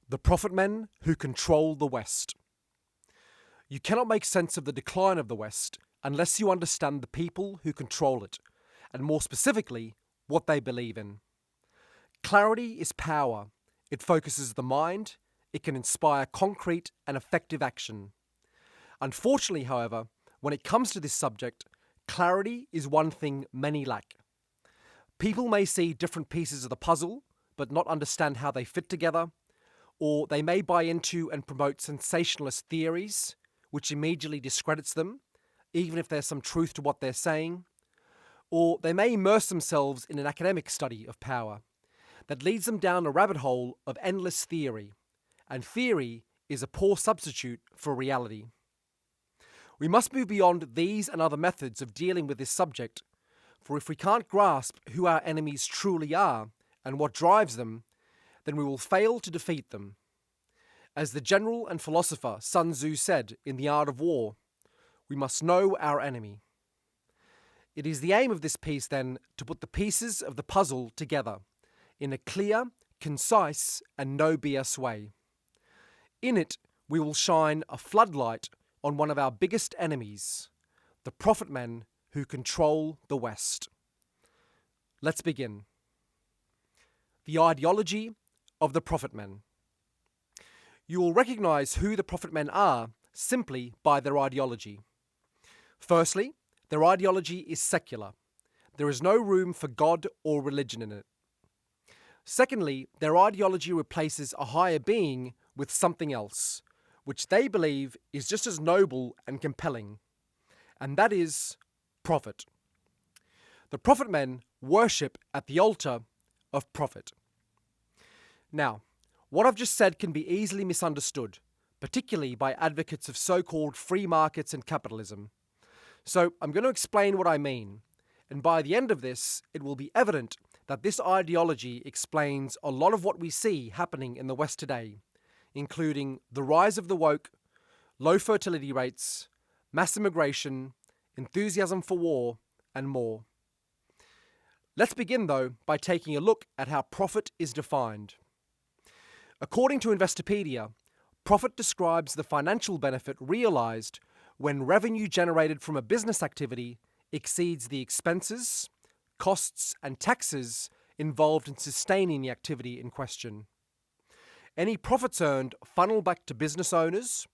The profit men who control the West. You cannot make sense of the decline of the West unless you understand the people who control it, and more specifically, what they believe in. Clarity is power. It focuses the mind. It can inspire concrete and effective action. Unfortunately, however, when it comes to this subject, clarity is one thing many lack. People may see different pieces of the puzzle, but not understand how they fit together, or they may buy into and promote sensationalist theories, which immediately discredits them, even if there's some truth to what they're saying, or they may immerse themselves in an academic study of power that leads them down a rabbit hole of endless theory, and theory is a poor substitute for reality. We must move beyond these and other methods of dealing with this subject, for if we can't grasp who our enemies truly are and what drives them, then we will fail to defeat them. As the general and philosopher Sun Tzu said in The Art of War, we must know our enemy. It is the aim of this piece, then, to put the pieces of the puzzle together in a clear, concise, and no BS way. In it, we will shine a floodlight on one of our biggest enemies, the profit men who control the West. Let's begin. The ideology of the profit men. You will recognize who the profit men are simply by their ideology. Firstly, their ideology is secular. There is no room for God or religion in it. Secondly, their ideology replaces a higher being with something else, which they believe is just as noble and compelling, and that is profit. The profit men worship at the altar of profit. Now, what I've just said can be easily misunderstood, particularly by advocates of so-called free markets and capitalism. So I'm going to explain what I mean, and by the end of this, it will be evident that this ideology explains a lot of what we see happening in the West today, including the rise of the woke, low fertility rates, mass immigration, enthusiasm for war, and more. Let's begin, though, by taking a look at how profit is defined. According to Investopedia, profit describes the financial benefit realized when revenue generated from a business activity exceeds the expenses, costs, and taxes involved in sustaining the activity in question. Any profits earned funnel back to business owners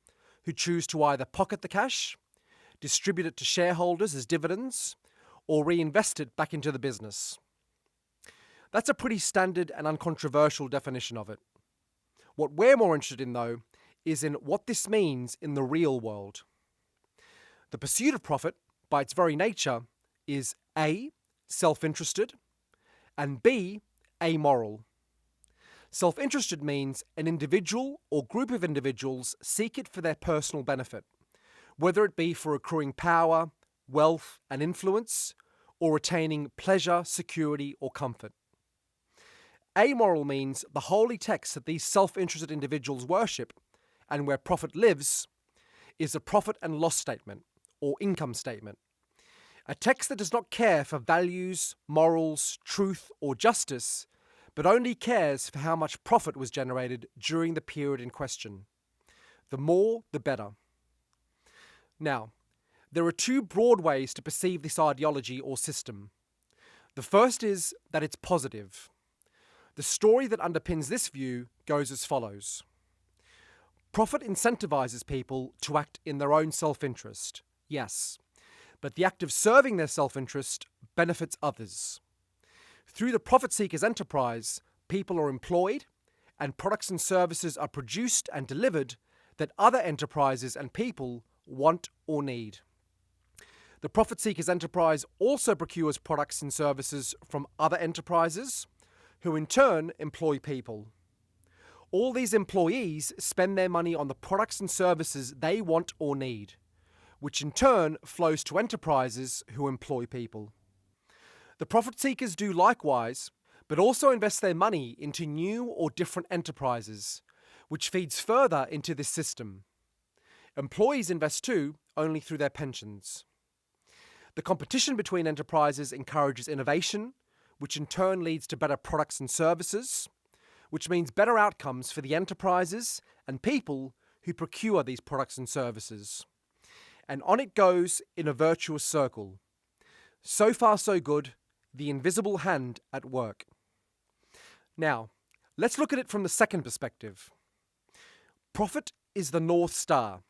who choose to either pocket the cash, distribute it to shareholders as dividends, or reinvest it back into the business. That's a pretty standard and uncontroversial definition of it. What we're more interested in, though, is in what this means in the real world. The pursuit of profit, by its very nature, is A, self-interested, and B, amoral. Self-interested means an individual or group of individuals seek it for their personal benefit, whether it be for accruing power, wealth, and influence, or attaining pleasure, security, or comfort. Amoral means the holy text that these self-interested individuals worship, and where profit lives, is a profit and loss statement, or income statement. A text that does not care for values, morals, truth, or justice, but only cares for how much profit was generated during the period in question. The more, the better. Now, there are two broad ways to perceive this ideology or system. The first is that it's positive. The story that underpins this view goes as follows. Profit incentivizes people to act in their own self-interest, yes, but the act of serving their self-interest benefits others. Through the profit seeker's enterprise, people are employed and products and services are produced and delivered that other enterprises and people want or need. The profit seeker's enterprise also procures products and services from other enterprises, who in turn employ people. All these employees spend their money on the products and services they want or need, which in turn flows to enterprises who employ people. The profit seekers do likewise, but also invest their money into new or different enterprises, which feeds further into this system. Employees invest too, only through their pensions. The competition between enterprises encourages innovation, which in turn leads to better products and services, which means better outcomes for the enterprises and people who procure these products and services. And on it goes in a virtuous circle. So far so good, the invisible hand at work. Now, let's look at it from the second perspective. Profit is the North Star.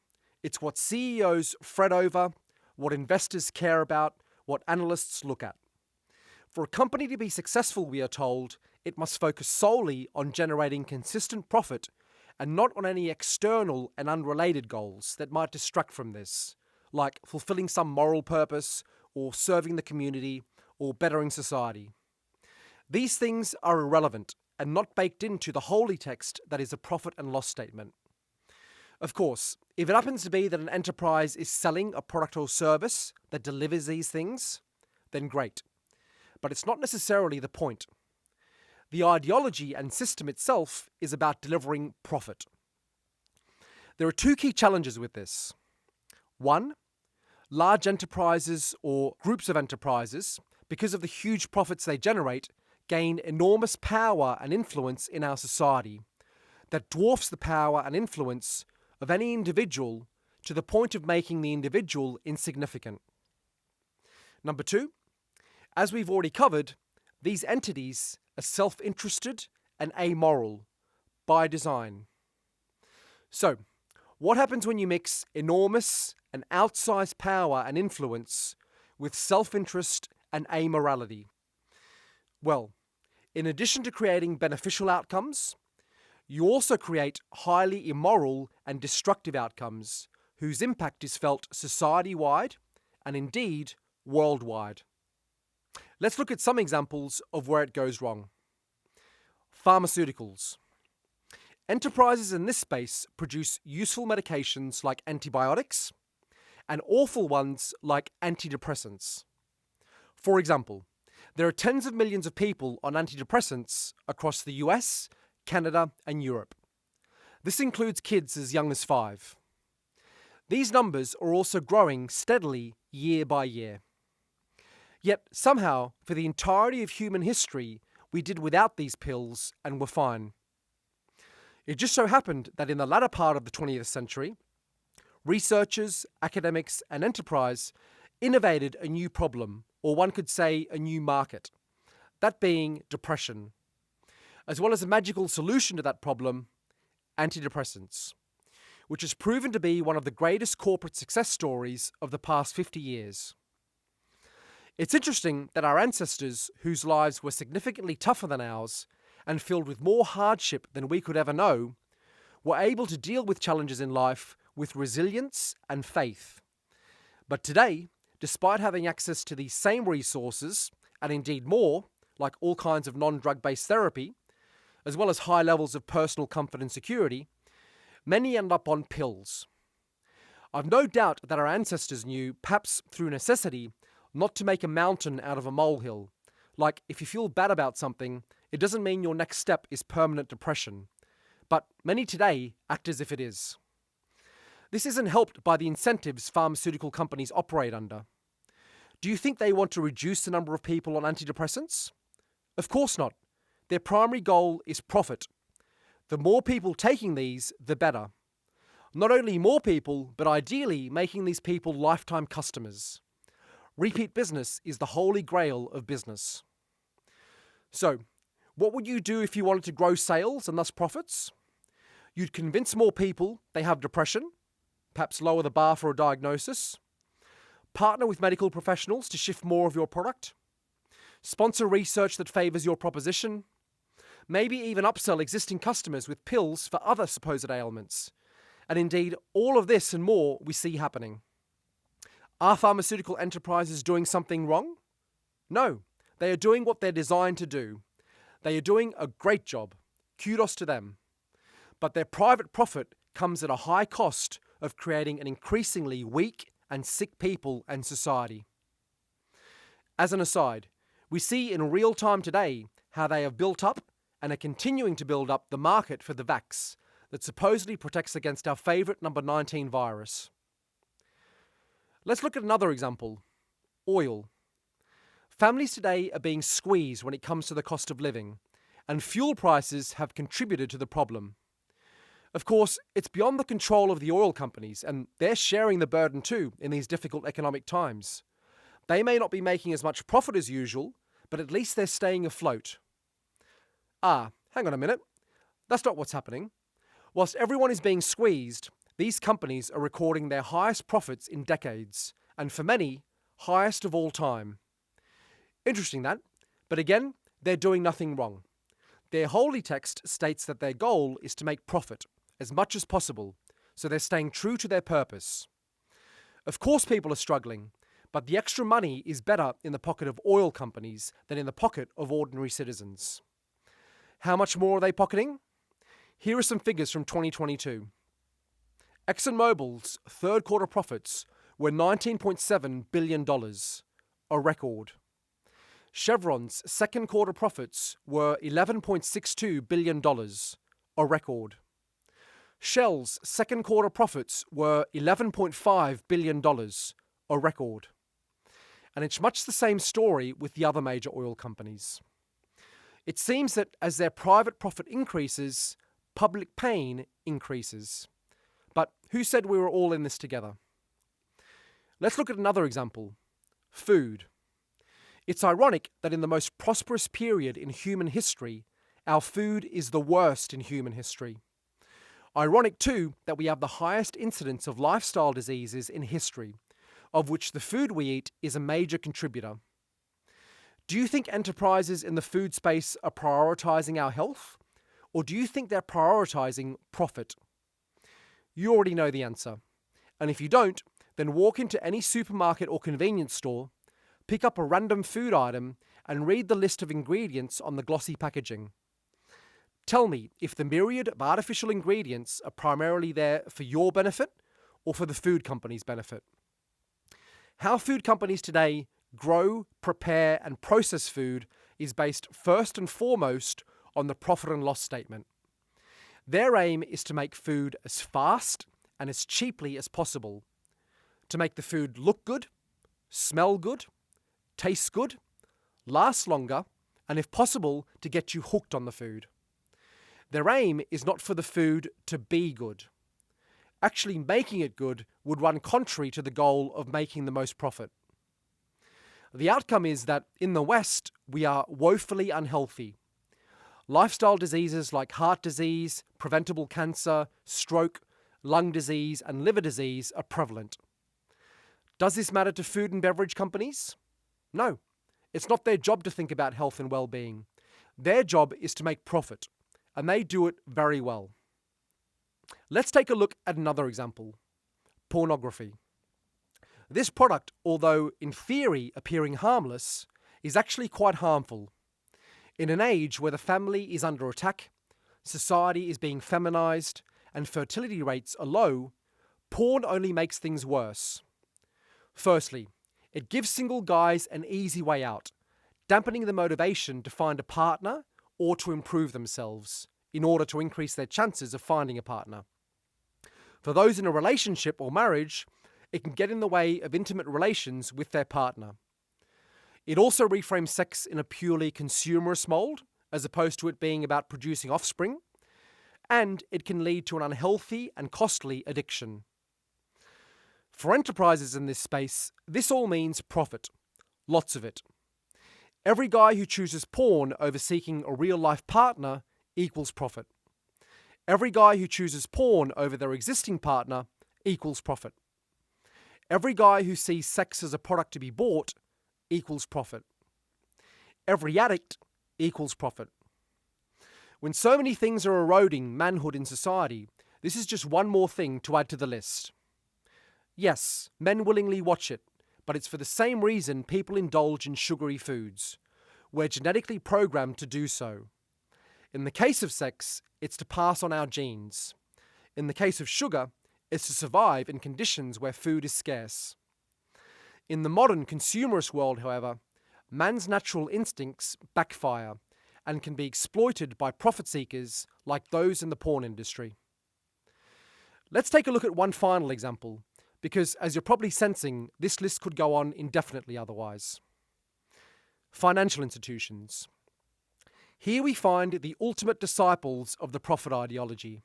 It's what CEOs fret over, what investors care about, what analysts look at. For a company to be successful, we are told, it must focus solely on generating consistent profit and not on any external and unrelated goals that might distract from this, like fulfilling some moral purpose or serving the community or bettering society. These things are irrelevant and not baked into the holy text that is a profit and loss statement. Of course, if it happens to be that an enterprise is selling a product or service that delivers these things, then great. But it's not necessarily the point. The ideology and system itself is about delivering profit. There are two key challenges with this. One, large enterprises or groups of enterprises, because of the huge profits they generate, gain enormous power and influence in our society that dwarfs the power and influence of any individual to the point of making the individual insignificant. Number two, as we've already covered, these entities are self-interested and amoral by design. So, what happens when you mix enormous and outsized power and influence with self-interest and amorality? Well, in addition to creating beneficial outcomes, you also create highly immoral and destructive outcomes whose impact is felt society-wide and indeed worldwide. Let's look at some examples of where it goes wrong. Pharmaceuticals. Enterprises in this space produce useful medications like antibiotics and awful ones like antidepressants. For example, there are tens of millions of people on antidepressants across the US, Canada, and Europe. This includes kids as young as 5. These numbers are also growing steadily year by year. Yet somehow, for the entirety of human history, we did without these pills and were fine. It just so happened that in the latter part of the 20th century, researchers, academics, and enterprise innovated a new problem, or one could say a new market, that being depression, as well as a magical solution to that problem, antidepressants, which has proven to be one of the greatest corporate success stories of the past 50 years. It's interesting that our ancestors, whose lives were significantly tougher than ours and filled with more hardship than we could ever know, were able to deal with challenges in life with resilience and faith. But today, despite having access to these same resources, and indeed more, like all kinds of non-drug-based therapy, as well as high levels of personal comfort and security, many end up on pills. I've no doubt that our ancestors knew, perhaps through necessity, not to make a mountain out of a molehill. Like, if you feel bad about something, it doesn't mean your next step is permanent depression. But many today act as if it is. This isn't helped by the incentives pharmaceutical companies operate under. Do you think they want to reduce the number of people on antidepressants? Of course not. Their primary goal is profit. The more people taking these, the better. Not only more people, but ideally making these people lifetime customers. Repeat business is the holy grail of business. So, what would you do if you wanted to grow sales and thus profits? You'd convince more people they have depression, perhaps lower the bar for a diagnosis, partner with medical professionals to shift more of your product, sponsor research that favors your proposition, maybe even upsell existing customers with pills for other supposed ailments. And indeed, all of this and more we see happening. Are pharmaceutical enterprises doing something wrong? No, they are doing what they're designed to do. They are doing a great job. Kudos to them. But their private profit comes at a high cost of creating an increasingly weak and sick people and society. As an aside, we see in real time today how they have built up and are continuing to build up the market for the vax that supposedly protects against our favourite number 19 virus. Let's look at another example. Oil. Families today are being squeezed when it comes to the cost of living, and fuel prices have contributed to the problem. Of course, it's beyond the control of the oil companies, and they're sharing the burden too in these difficult economic times. They may not be making as much profit as usual, but at least they're staying afloat. Hang on a minute. That's not what's happening. Whilst everyone is being squeezed, these companies are recording their highest profits in decades, and for many, highest of all time. Interesting that, but again, they're doing nothing wrong. Their holy text states that their goal is to make profit as much as possible, so they're staying true to their purpose. Of course people are struggling, but the extra money is better in the pocket of oil companies than in the pocket of ordinary citizens. How much more are they pocketing? Here are some figures from 2022. ExxonMobil's third quarter profits were $19.7 billion, a record. Chevron's second quarter profits were $11.62 billion, a record. Shell's second quarter profits were $11.5 billion, a record. And it's much the same story with the other major oil companies. It seems that as their private profit increases, public pain increases. But who said we were all in this together? Let's look at another example. Food. It's ironic that in the most prosperous period in human history, our food is the worst in human history. Ironic too that we have the highest incidence of lifestyle diseases in history, of which the food we eat is a major contributor. Do you think enterprises in the food space are prioritizing our health? Or do you think they're prioritizing profit? You already know the answer. And if you don't, then walk into any supermarket or convenience store, pick up a random food item, and read the list of ingredients on the glossy packaging. Tell me if the myriad of artificial ingredients are primarily there for your benefit or for the food company's benefit. How food companies today grow, prepare, and process food is based first and foremost on the profit and loss statement. Their aim is to make food as fast and as cheaply as possible, to make the food look good, smell good, taste good, last longer, and if possible, to get you hooked on the food. Their aim is not for the food to be good. Actually making it good would run contrary to the goal of making the most profit. The outcome is that in the West, we are woefully unhealthy. Lifestyle diseases like heart disease, preventable cancer, stroke, lung disease, and liver disease are prevalent. Does this matter to food and beverage companies? No. It's not their job to think about health and well-being. Their job is to make profit, and they do it very well. Let's take a look at another example. Pornography. This product, although in theory appearing harmless, is actually quite harmful. In an age where the family is under attack, society is being feminized, and fertility rates are low, porn only makes things worse. Firstly, it gives single guys an easy way out, dampening the motivation to find a partner or to improve themselves in order to increase their chances of finding a partner. For those in a relationship or marriage, it can get in the way of intimate relations with their partner. It also reframes sex in a purely consumerist mold, as opposed to it being about producing offspring, and it can lead to an unhealthy and costly addiction. For enterprises in this space, this all means profit. Lots of it. Every guy who chooses porn over seeking a real-life partner equals profit. Every guy who chooses porn over their existing partner equals profit. Every guy who sees sex as a product to be bought equals profit. Every addict equals profit. When so many things are eroding manhood in society, this is just one more thing to add to the list. Yes, men willingly watch it, but it's for the same reason people indulge in sugary foods. We're genetically programmed to do so. In the case of sex, it's to pass on our genes. In the case of sugar, it's to survive in conditions where food is scarce. In the modern consumerist world, however, man's natural instincts backfire and can be exploited by profit seekers like those in the porn industry. Let's take a look at one final example, because, as you're probably sensing, this list could go on indefinitely otherwise. Financial institutions. Here we find the ultimate disciples of the profit ideology.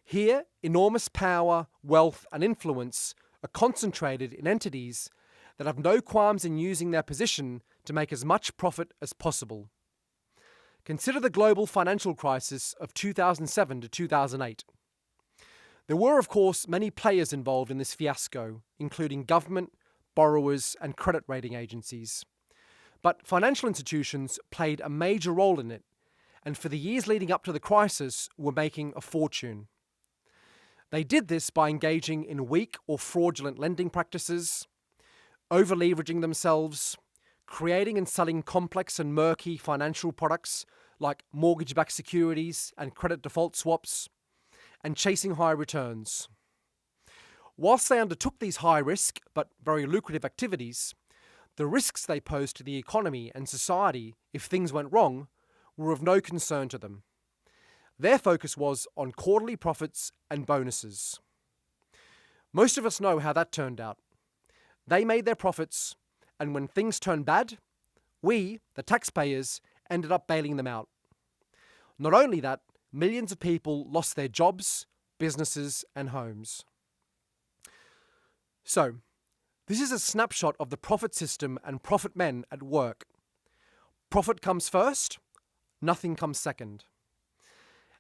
Here, enormous power, wealth, and influence are concentrated in entities that have no qualms in using their position to make as much profit as possible. Consider the global financial crisis of 2007 to 2008. There were, of course, many players involved in this fiasco, including government, borrowers, and credit rating agencies. But financial institutions played a major role in it, and for the years leading up to the crisis were making a fortune. They did this by engaging in weak or fraudulent lending practices, over-leveraging themselves, creating and selling complex and murky financial products like mortgage-backed securities and credit default swaps, and chasing high returns. Whilst they undertook these high-risk but very lucrative activities, the risks they posed to the economy and society if things went wrong were of no concern to them. Their focus was on quarterly profits and bonuses. Most of us know how that turned out. They made their profits, and when things turned bad, we, the taxpayers, ended up bailing them out. Not only that, millions of people lost their jobs, businesses, and homes. So, this is a snapshot of the profit system and profit men at work. Profit comes first, nothing comes second.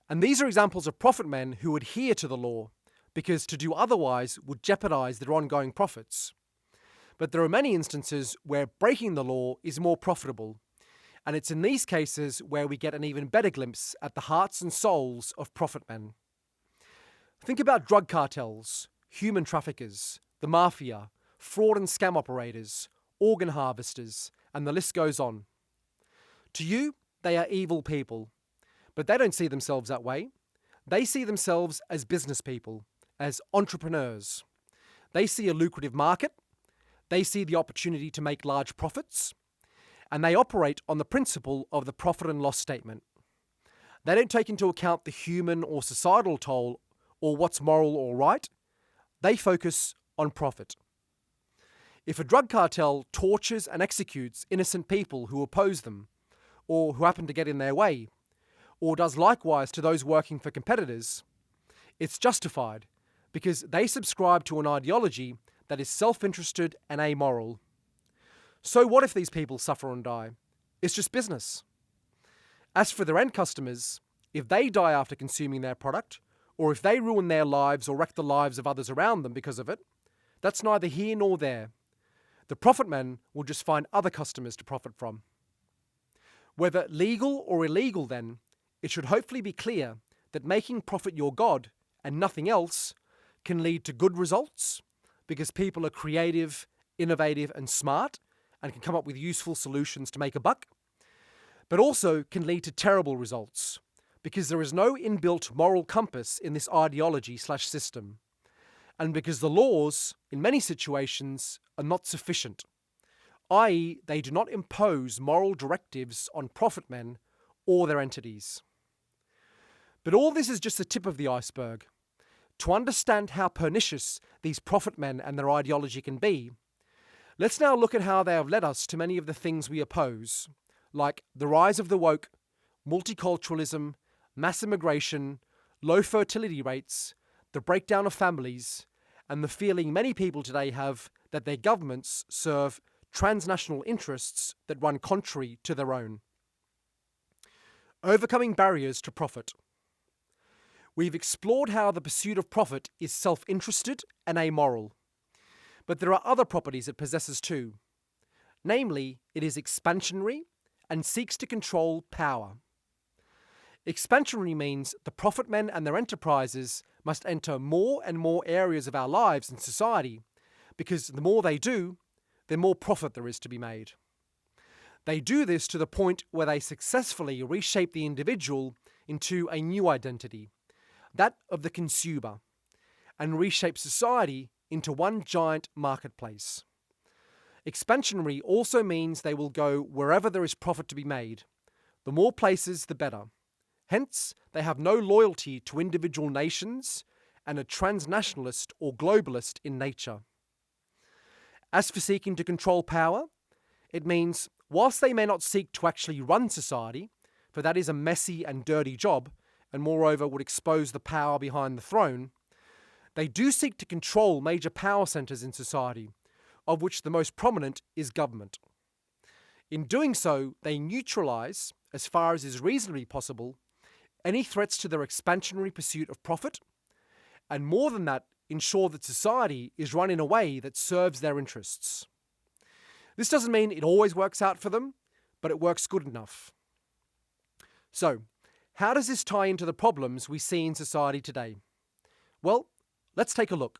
And these are examples of profit men who adhere to the law, because to do otherwise would jeopardize their ongoing profits. But there are many instances where breaking the law is more profitable, and it's in these cases where we get an even better glimpse at the hearts and souls of profit men. Think about drug cartels, human traffickers, the mafia, fraud and scam operators, organ harvesters, and the list goes on. To you, they are evil people, but they don't see themselves that way. They see themselves as business people, as entrepreneurs. They see a lucrative market, they see the opportunity to make large profits, and they operate on the principle of the profit and loss statement. They don't take into account the human or societal toll or what's moral or right. They focus on profit. If a drug cartel tortures and executes innocent people who oppose them, or who happen to get in their way, or does likewise to those working for competitors, it's justified because they subscribe to an ideology that is self-interested and amoral. So what if these people suffer and die? It's just business. As for their end customers, if they die after consuming their product, or if they ruin their lives or wreck the lives of others around them because of it, that's neither here nor there. The profit men will just find other customers to profit from. Whether legal or illegal then, it should hopefully be clear that making profit your god and nothing else can lead to good results because people are creative, innovative and smart and can come up with useful solutions to make a buck, but also can lead to terrible results because there is no inbuilt moral compass in this ideology/system, and because the laws, in many situations, are not sufficient, i.e. they do not impose moral directives on profit men or their entities. But all this is just the tip of the iceberg. To understand how pernicious these profit men and their ideology can be, let's now look at how they have led us to many of the things we oppose, like the rise of the woke, multiculturalism, mass immigration, low fertility rates, the breakdown of families, and the feeling many people today have that their governments serve transnational interests that run contrary to their own. Overcoming barriers to profit. We've explored how the pursuit of profit is self-interested and amoral. But there are other properties it possesses too. Namely, it is expansionary and seeks to control power. Expansionary means the profit men and their enterprises must enter more and more areas of our lives and society, because the more they do, the more profit there is to be made. They do this to the point where they successfully reshape the individual into a new identity, that of the consumer, and reshape society into one giant marketplace. Expansionary also means they will go wherever there is profit to be made. The more places, the better. Hence, they have no loyalty to individual nations and a transnationalist or globalist in nature. As for seeking to control power, it means whilst they may not seek to actually run society, for that is a messy and dirty job, and moreover would expose the power behind the throne, they do seek to control major power centres in society, of which the most prominent is government. In doing so, they neutralise, as far as is reasonably possible, any threats to their expansionary pursuit of profit, and more than that, ensure that society is run in a way that serves their interests. This doesn't mean it always works out for them, but it works good enough. So, how does this tie into the problems we see in society today? Well, let's take a look.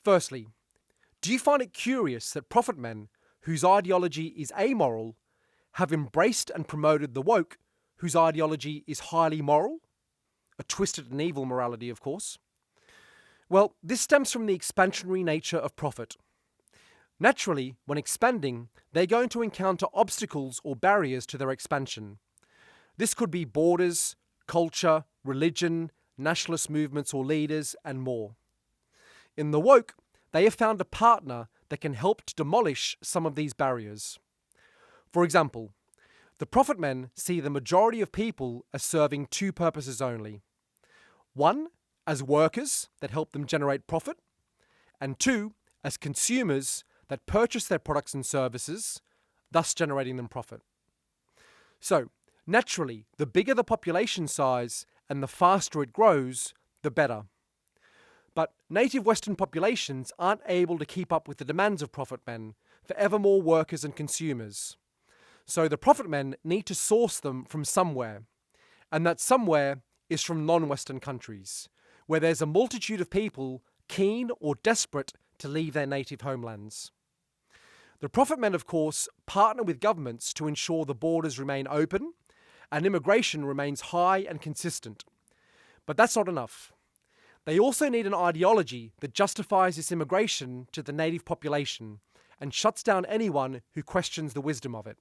Firstly, do you find it curious that profit men, whose ideology is amoral, have embraced and promoted the woke, whose ideology is highly moral? A twisted and evil morality, of course. Well, this stems from the expansionary nature of profit. Naturally, when expanding, they're going to encounter obstacles or barriers to their expansion. This could be borders, culture, religion, nationalist movements or leaders, and more. In the woke, they have found a partner that can help to demolish some of these barriers. For example, the profit men see the majority of people as serving two purposes only. One, as workers that help them generate profit, and two, as consumers that purchase their products and services, thus generating them profit. So, naturally, the bigger the population size and the faster it grows, the better. But native Western populations aren't able to keep up with the demands of profit men for ever more workers and consumers. So the profit men need to source them from somewhere, and that somewhere is from non-Western countries, where there's a multitude of people keen or desperate to leave their native homelands. The profit men, of course, partner with governments to ensure the borders remain open and immigration remains high and consistent. But that's not enough. They also need an ideology that justifies this immigration to the native population and shuts down anyone who questions the wisdom of it.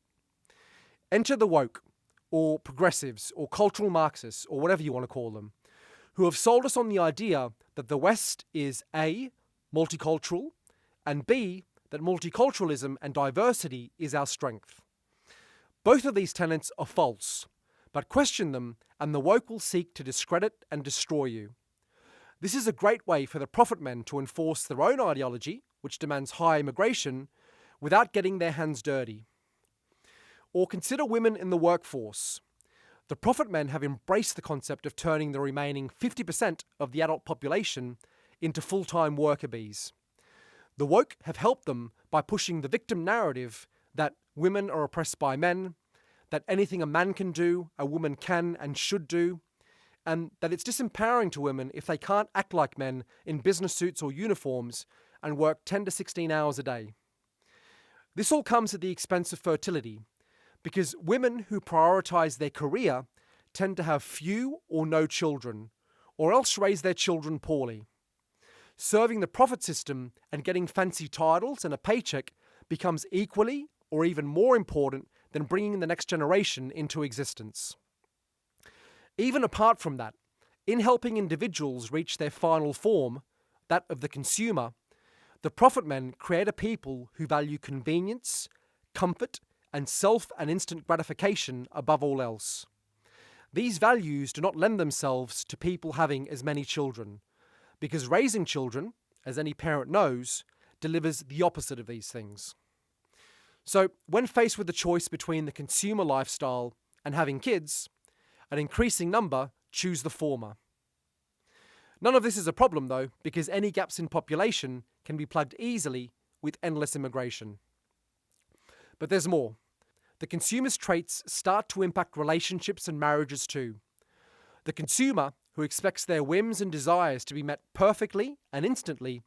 Enter the woke, or progressives, or cultural Marxists, or whatever you want to call them, who have sold us on the idea that the West is A, multicultural, and B, that multiculturalism and diversity is our strength. Both of these tenets are false, but question them and the woke will seek to discredit and destroy you. This is a great way for the profit men to enforce their own ideology, which demands high immigration, without getting their hands dirty. Or consider women in the workforce. The profit men have embraced the concept of turning the remaining 50% of the adult population into full-time worker bees. The woke have helped them by pushing the victim narrative that women are oppressed by men, that anything a man can do, a woman can and should do, and that it's disempowering to women if they can't act like men in business suits or uniforms and work 10 to 16 hours a day. This all comes at the expense of fertility, because women who prioritise their career tend to have few or no children, or else raise their children poorly. Serving the profit system and getting fancy titles and a paycheck becomes equally or even more important than bringing the next generation into existence. Even apart from that, in helping individuals reach their final form, that of the consumer, the profit men create a people who value convenience, comfort, and self and instant gratification above all else. These values do not lend themselves to people having as many children, because raising children, as any parent knows, delivers the opposite of these things. So, when faced with the choice between the consumer lifestyle and having kids, an increasing number choose the former. None of this is a problem, though, because any gaps in population can be plugged easily with endless immigration. But there's more. The consumer's traits start to impact relationships and marriages too. The consumer, who expects their whims and desires to be met perfectly and instantly,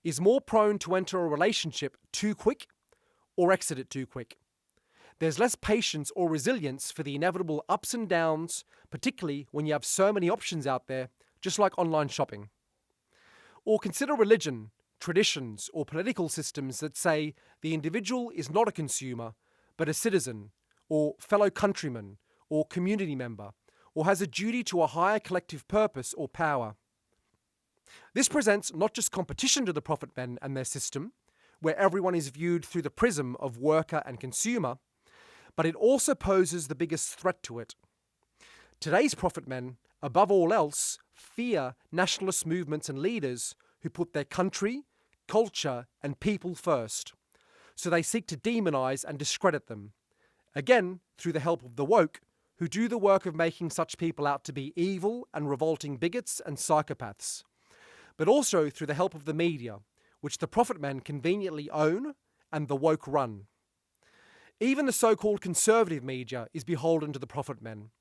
is more prone to enter a relationship too quick or exit it too quick. There's less patience or resilience for the inevitable ups and downs, particularly when you have so many options out there, just like online shopping. Or consider religion, traditions, or political systems that say the individual is not a consumer, but a citizen, or fellow countryman, or community member, or has a duty to a higher collective purpose or power. This presents not just competition to the profit men and their system, where everyone is viewed through the prism of worker and consumer, but it also poses the biggest threat to it. Today's profit men, above all else, fear nationalist movements and leaders who put their country, culture, and people first. So they seek to demonize and discredit them. Again, through the help of the woke, who do the work of making such people out to be evil and revolting bigots and psychopaths. But also through the help of the media, which the profit men conveniently own and the woke run. Even the so-called conservative media is beholden to the profit men,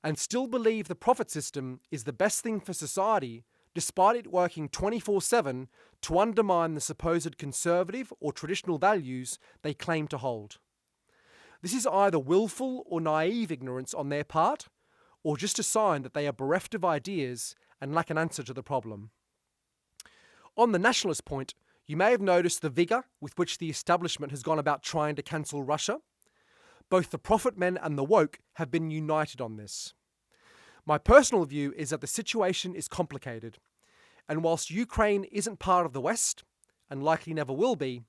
and still believe the profit system is the best thing for society, despite it working 24/7 to undermine the supposed conservative or traditional values they claim to hold. This is either willful or naive ignorance on their part, or just a sign that they are bereft of ideas and lack an answer to the problem. On the nationalist point, you may have noticed the vigour with which the establishment has gone about trying to cancel Russia. Both the profit men and the woke have been united on this. My personal view is that the situation is complicated, and whilst Ukraine isn't part of the West, and likely never will be,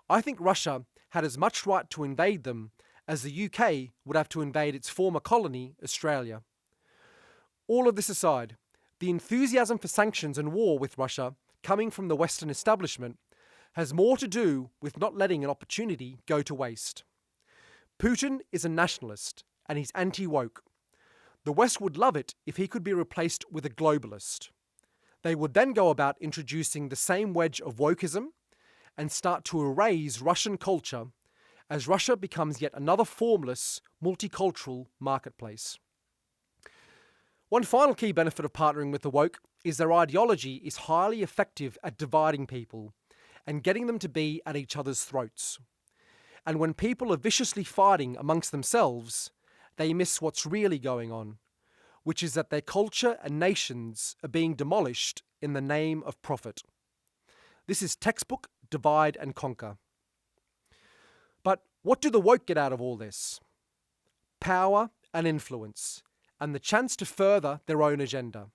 I think Russia had as much right to invade them as the UK would have to invade its former colony, Australia. All of this aside, the enthusiasm for sanctions and war with Russia coming from the Western establishment has more to do with not letting an opportunity go to waste. Putin is a nationalist, and he's anti-woke. The West would love it if he could be replaced with a globalist. They would then go about introducing the same wedge of wokeism and start to erase Russian culture as Russia becomes yet another formless, multicultural marketplace. One final key benefit of partnering with the woke is their ideology is highly effective at dividing people and getting them to be at each other's throats. And when people are viciously fighting amongst themselves, they miss what's really going on, which is that their culture and nations are being demolished in the name of profit. This is textbook divide and conquer. But what do the woke get out of all this? Power and influence, and the chance to further their own agenda.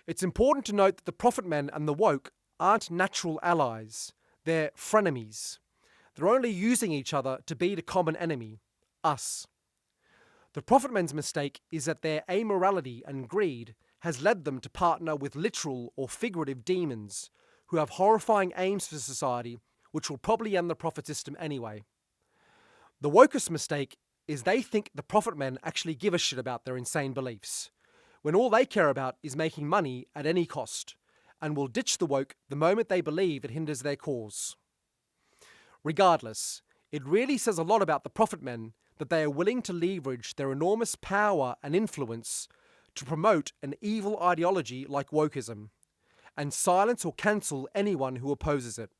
It's important to note that the profit men and the woke aren't natural allies, they're frenemies. They're only using each other to beat a common enemy, us. The profit men's mistake is that their amorality and greed has led them to partner with literal or figurative demons who have horrifying aims for society which will probably end the profit system anyway. The wokest mistake is they think the profit men actually give a shit about their insane beliefs, when all they care about is making money at any cost, and will ditch the woke the moment they believe it hinders their cause. Regardless, it really says a lot about the profit men that they are willing to leverage their enormous power and influence to promote an evil ideology like wokeism, and silence or cancel anyone who opposes it.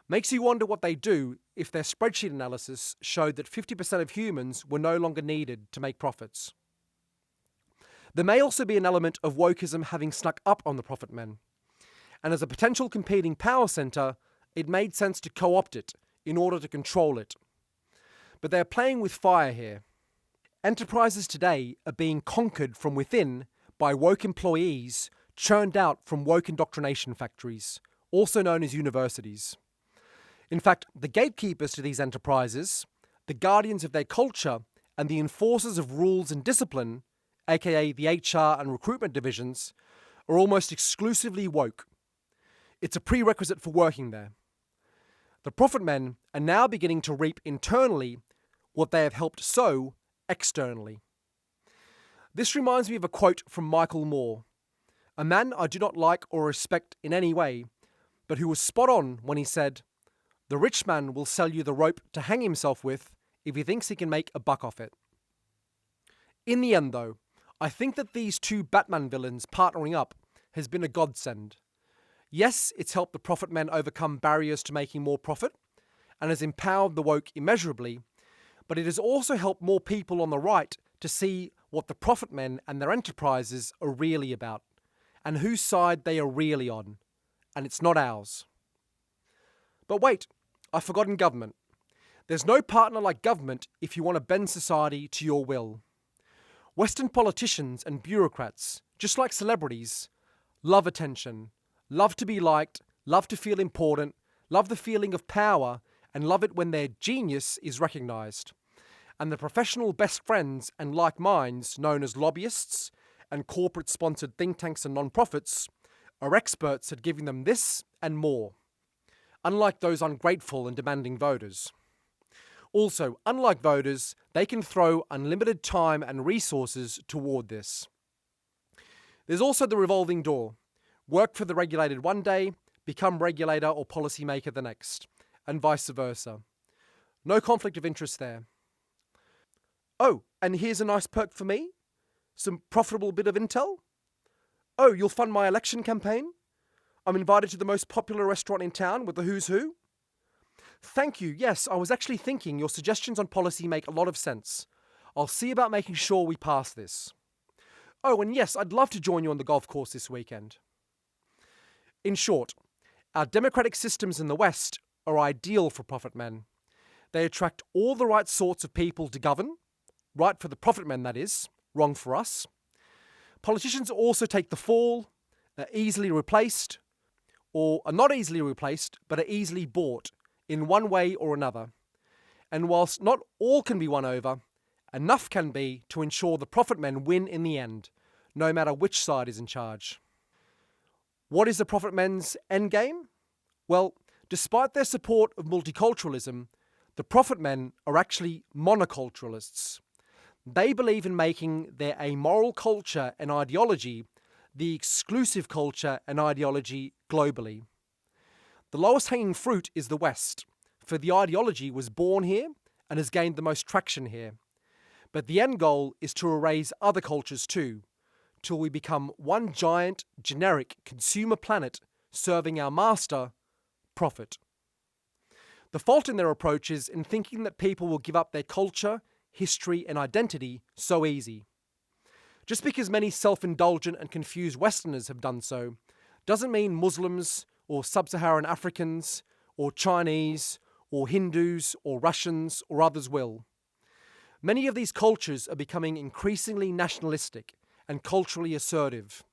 Makes you wonder what they'd do if their spreadsheet analysis showed that 50% of humans were no longer needed to make profits. There may also be an element of wokeism having snuck up on the profit men, and as a potential competing power centre, it made sense to co-opt it in order to control it. But they're playing with fire here. Enterprises today are being conquered from within by woke employees churned out from woke indoctrination factories, also known as universities. In fact, the gatekeepers to these enterprises, the guardians of their culture, and the enforcers of rules and discipline, aka the HR and recruitment divisions, are almost exclusively woke. It's a prerequisite for working there. The profit men are now beginning to reap internally what they have helped sow externally. This reminds me of a quote from Michael Moore, a man I do not like or respect in any way, but who was spot on when he said, "The rich man will sell you the rope to hang himself with if he thinks he can make a buck off it." In the end, though, I think that these two Batman villains partnering up has been a godsend. Yes, it's helped the profit men overcome barriers to making more profit, and has empowered the woke immeasurably, but it has also helped more people on the right to see what the profit men and their enterprises are really about, and whose side they are really on, and it's not ours. But wait, I've forgotten government. There's no partner like government if you want to bend society to your will. Western politicians and bureaucrats, just like celebrities, love attention, love to be liked, love to feel important, love the feeling of power, and love it when their genius is recognised. And the professional best friends and like minds known as lobbyists and corporate-sponsored think tanks and non-profits are experts at giving them this and more, unlike those ungrateful and demanding voters. Also, unlike voters, they can throw unlimited time and resources toward this. There's also the revolving door. Work for the regulated one day, become regulator or policymaker the next, and vice versa. No conflict of interest there. Oh, and here's a nice perk for me. Some profitable bit of intel. Oh, you'll fund my election campaign? I'm invited to the most popular restaurant in town with the who's who? Thank you. Yes, I was actually thinking your suggestions on policy make a lot of sense. I'll see about making sure we pass this. Oh, and yes, I'd love to join you on the golf course this weekend. In short, our democratic systems in the West are ideal for profit men. They attract all the right sorts of people to govern, right for the profit men, that is, wrong for us. Politicians also take the fall, are easily replaced, or are not easily replaced, but are easily bought in one way or another. And whilst not all can be won over, enough can be to ensure the profit men win in the end, no matter which side is in charge. What is the profit men's endgame? Well, despite their support of multiculturalism, the profit men are actually monoculturalists. They believe in making their amoral culture and ideology the exclusive culture and ideology globally. The lowest hanging fruit is the West, for the ideology was born here and has gained the most traction here. But the end goal is to erase other cultures too, till we become one giant, generic consumer planet serving our master, profit. The fault in their approach is in thinking that people will give up their culture, history, and identity so easy. Just because many self-indulgent and confused Westerners have done so, doesn't mean Muslims or Sub-Saharan Africans or Chinese or Hindus or Russians or others will. Many of these cultures are becoming increasingly nationalistic and culturally assertive.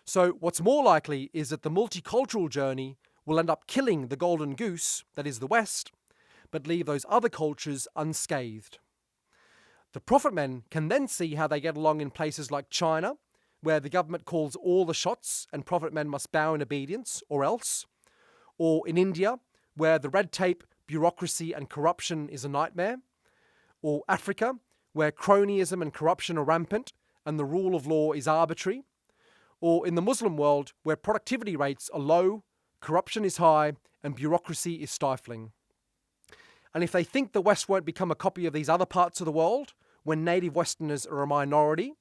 So what's more likely is that the multicultural journey will end up killing the golden goose, that is the West, but leave those other cultures unscathed. The profit men can then see how they get along in places like China, where the government calls all the shots and profit men must bow in obedience or else, or in India, where the red tape, bureaucracy and corruption is a nightmare, or Africa, where cronyism and corruption are rampant and the rule of law is arbitrary, or in the Muslim world, where productivity rates are low, corruption is high, and bureaucracy is stifling. And if they think the West won't become a copy of these other parts of the world, when native Westerners are a minority,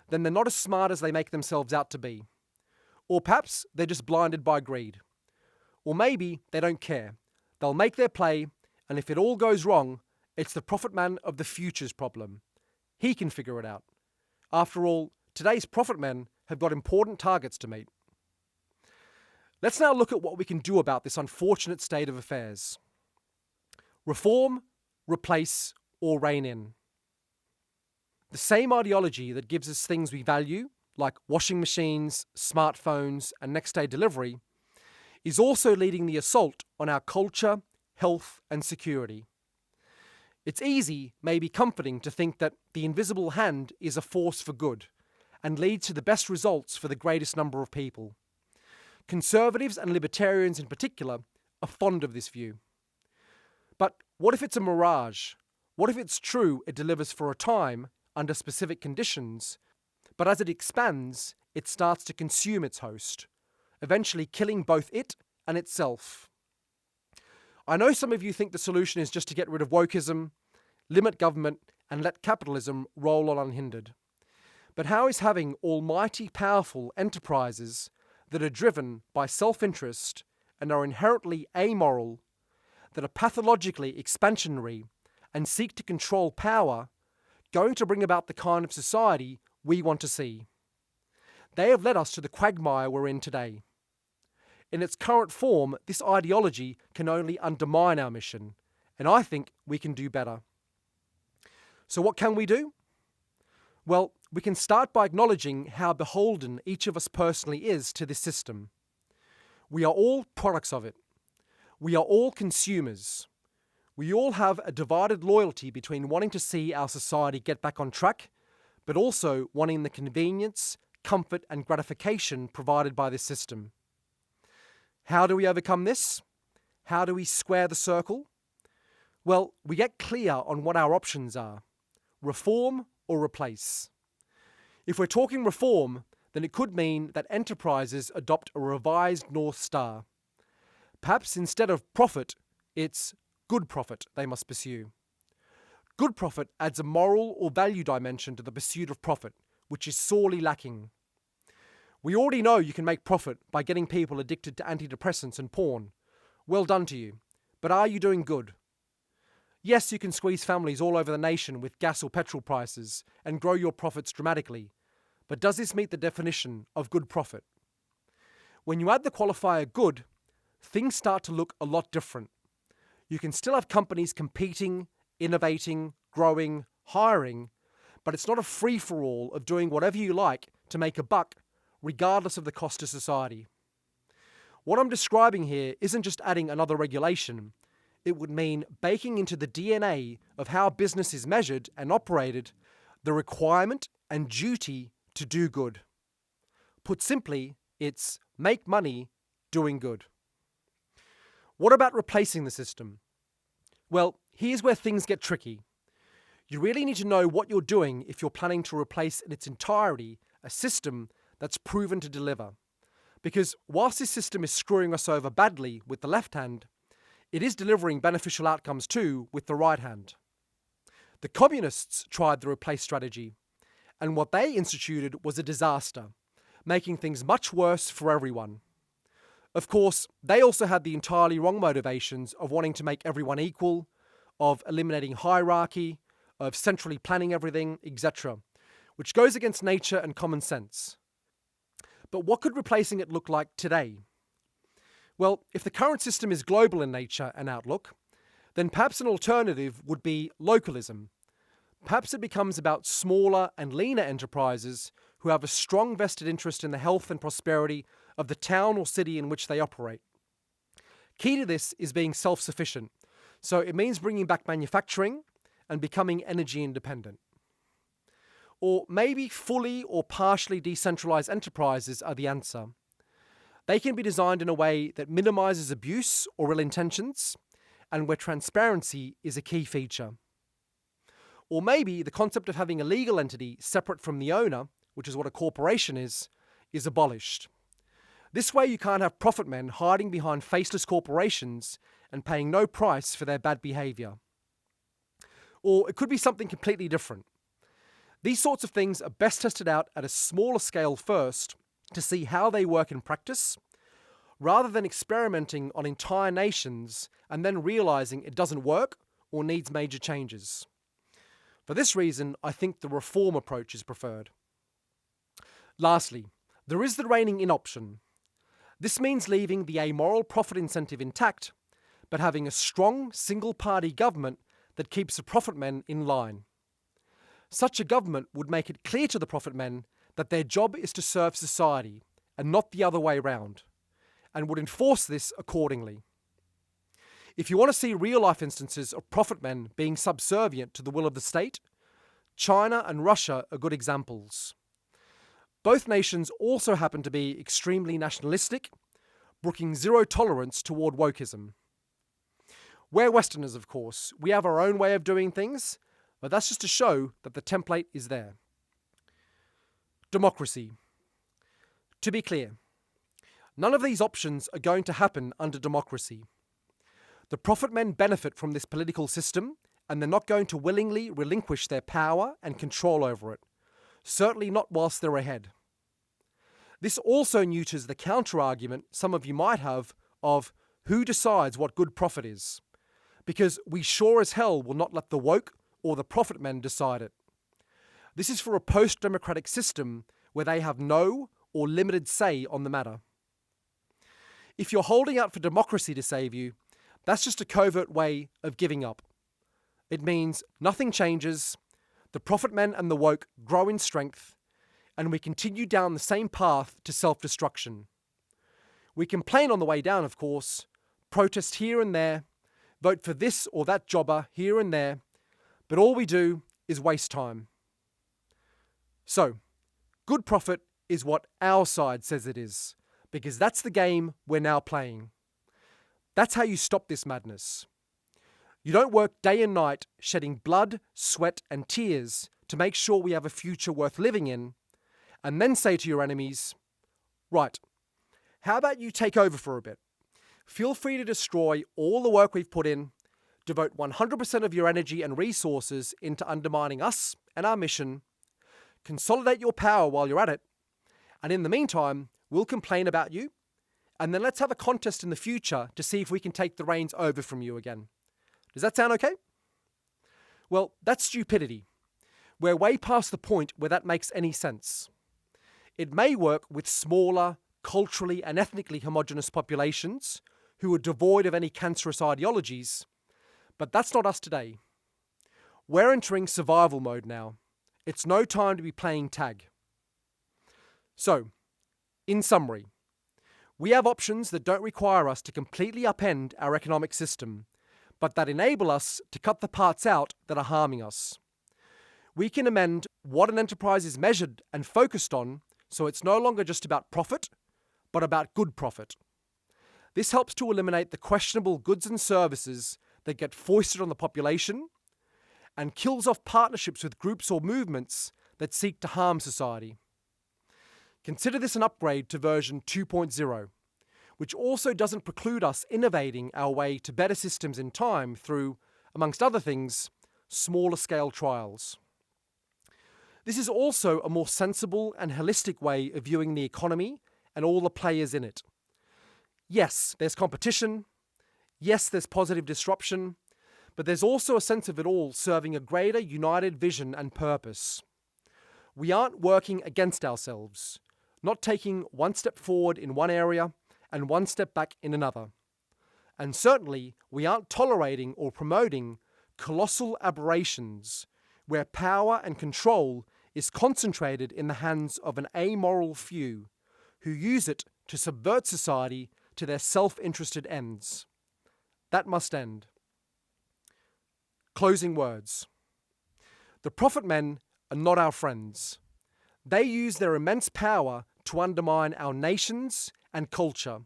then they're not as smart as they make themselves out to be. Or perhaps they're just blinded by greed. Or maybe they don't care. They'll make their play, and if it all goes wrong, it's the profit man of the future's problem. He can figure it out. After all, today's profit men have got important targets to meet. Let's now look at what we can do about this unfortunate state of affairs. Reform, replace, or rein in. The same ideology that gives us things we value, like washing machines, smartphones, and next-day delivery, is also leading the assault on our culture, health, and security. It's easy, maybe comforting, to think that the invisible hand is a force for good and leads to the best results for the greatest number of people. Conservatives and libertarians in particular are fond of this view. But what if it's a mirage? What if it's true it delivers for a time, under specific conditions, but as it expands, it starts to consume its host, eventually killing both it and itself? I know some of you think the solution is just to get rid of wokeism, limit government, and let capitalism roll on unhindered. But how is having almighty powerful enterprises that are driven by self-interest and are inherently amoral, that are pathologically expansionary and seek to control power, going to bring about the kind of society we want to see? They have led us to the quagmire we're in today. In its current form, this ideology can only undermine our mission, and I think we can do better. So what can we do? Well, we can start by acknowledging how beholden each of us personally is to this system. We are all products of it. We are all consumers. We all have a divided loyalty between wanting to see our society get back on track, but also wanting the convenience, comfort, and gratification provided by this system. How do we overcome this? How do we square the circle? Well, we get clear on what our options are: reform or replace. If we're talking reform, then it could mean that enterprises adopt a revised North Star. Perhaps instead of profit, it's good profit they must pursue. Good profit adds a moral or value dimension to the pursuit of profit, which is sorely lacking. We already know you can make profit by getting people addicted to antidepressants and porn. Well done to you. But are you doing good? Yes, you can squeeze families all over the nation with gas or petrol prices and grow your profits dramatically. But does this meet the definition of good profit? When you add the qualifier good, things start to look a lot different. You can still have companies competing, innovating, growing, hiring, but it's not a free-for-all of doing whatever you like to make a buck, regardless of the cost to society. What I'm describing here isn't just adding another regulation. It would mean baking into the DNA of how business is measured and operated the requirement and duty to do good. Put simply, it's make money doing good. What about replacing the system? Well, here's where things get tricky. You really need to know what you're doing if you're planning to replace in its entirety a system that's proven to deliver. Because whilst this system is screwing us over badly with the left hand, it is delivering beneficial outcomes too with the right hand. The communists tried the replace strategy, and what they instituted was a disaster, making things much worse for everyone. Of course, they also had the entirely wrong motivations of wanting to make everyone equal, of eliminating hierarchy, of centrally planning everything, etc., which goes against nature and common sense. But what could replacing it look like today? Well, if the current system is global in nature and outlook, then perhaps an alternative would be localism. Perhaps it becomes about smaller and leaner enterprises who have a strong vested interest in the health and prosperity of the town or city in which they operate. Key to this is being self-sufficient, so it means bringing back manufacturing and becoming energy independent. Or maybe fully or partially decentralized enterprises are the answer. They can be designed in a way that minimizes abuse or ill intentions, and where transparency is a key feature. Or maybe the concept of having a legal entity separate from the owner, which is what a corporation is abolished. This way you can't have profit men hiding behind faceless corporations and paying no price for their bad behavior. Or it could be something completely different. These sorts of things are best tested out at a smaller scale first to see how they work in practice, rather than experimenting on entire nations and then realizing it doesn't work or needs major changes. For this reason, I think the reform approach is preferred. Lastly, there is the reining in option. This means leaving the amoral profit incentive intact, but having a strong single-party government that keeps the profit men in line. Such a government would make it clear to the profit men that their job is to serve society and not the other way round, and would enforce this accordingly. If you want to see real-life instances of profit men being subservient to the will of the state, China and Russia are good examples. Both nations also happen to be extremely nationalistic, brooking zero tolerance toward wokeism. We're Westerners, of course. We have our own way of doing things, but that's just to show that the template is there. Democracy. To be clear, none of these options are going to happen under democracy. The profit men benefit from this political system, and they're not going to willingly relinquish their power and control over it, certainly not whilst they're ahead. This also neuters the counter-argument some of you might have of who decides what good profit is, because we sure as hell will not let the woke or the profit men decide it. This is for a post-democratic system where they have no or limited say on the matter. If you're holding out for democracy to save you, that's just a covert way of giving up. It means nothing changes, The profit men and the woke grow in strength, and we continue down the same path to self-destruction. We complain on the way down, of course, protest here and there, vote for this or that jobber here and there, but all we do is waste time. So, good profit is what our side says it is, because that's the game we're now playing. That's how you stop this madness. You don't work day and night shedding blood, sweat, and tears to make sure we have a future worth living in, and then say to your enemies, right, how about you take over for a bit? Feel free to destroy all the work we've put in, devote 100% of your energy and resources into undermining us and our mission, consolidate your power while you're at it, and in the meantime, we'll complain about you, and then let's have a contest in the future to see if we can take the reins over from you again. Does that sound okay? Well, that's stupidity. We're way past the point where that makes any sense. It may work with smaller, culturally and ethnically homogenous populations who are devoid of any cancerous ideologies, but that's not us today. We're entering survival mode now. It's no time to be playing tag. So, in summary, we have options that don't require us to completely upend our economic system, but that enable us to cut the parts out that are harming us. We can amend what an enterprise is measured and focused on so it's no longer just about profit, but about good profit. This helps to eliminate the questionable goods and services that get foisted on the population and kills off partnerships with groups or movements that seek to harm society. Consider this an upgrade to version 2.0, which also doesn't preclude us innovating our way to better systems in time through, amongst other things, smaller scale trials. This is also a more sensible and holistic way of viewing the economy and all the players in it. Yes, there's competition. Yes, there's positive disruption. But there's also a sense of it all serving a greater united vision and purpose. We aren't working against ourselves, not taking one step forward in one area and one step back in another. And certainly, we aren't tolerating or promoting colossal aberrations where power and control is concentrated in the hands of an amoral few who use it to subvert society to their self-interested ends. That must end. Closing words. The profit men are not our friends. They use their immense power to undermine our nations and culture.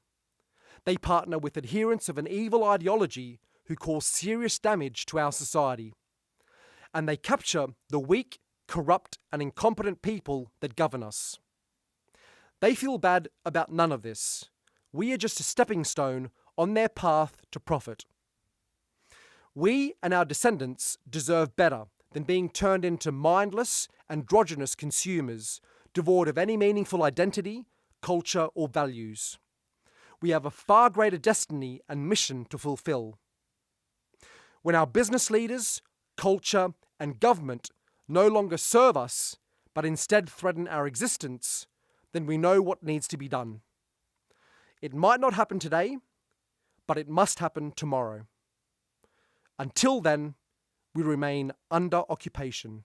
They partner with adherents of an evil ideology who cause serious damage to our society. And they capture the weak, corrupt, and incompetent people that govern us. They feel bad about none of this. We are just a stepping stone on their path to profit. We and our descendants deserve better than being turned into mindless, androgynous consumers devoid of any meaningful identity, culture, or values. We have a far greater destiny and mission to fulfill. When our business leaders, culture, and government no longer serve us, but instead threaten our existence, then we know what needs to be done. It might not happen today, but it must happen tomorrow. Until then, we remain under occupation.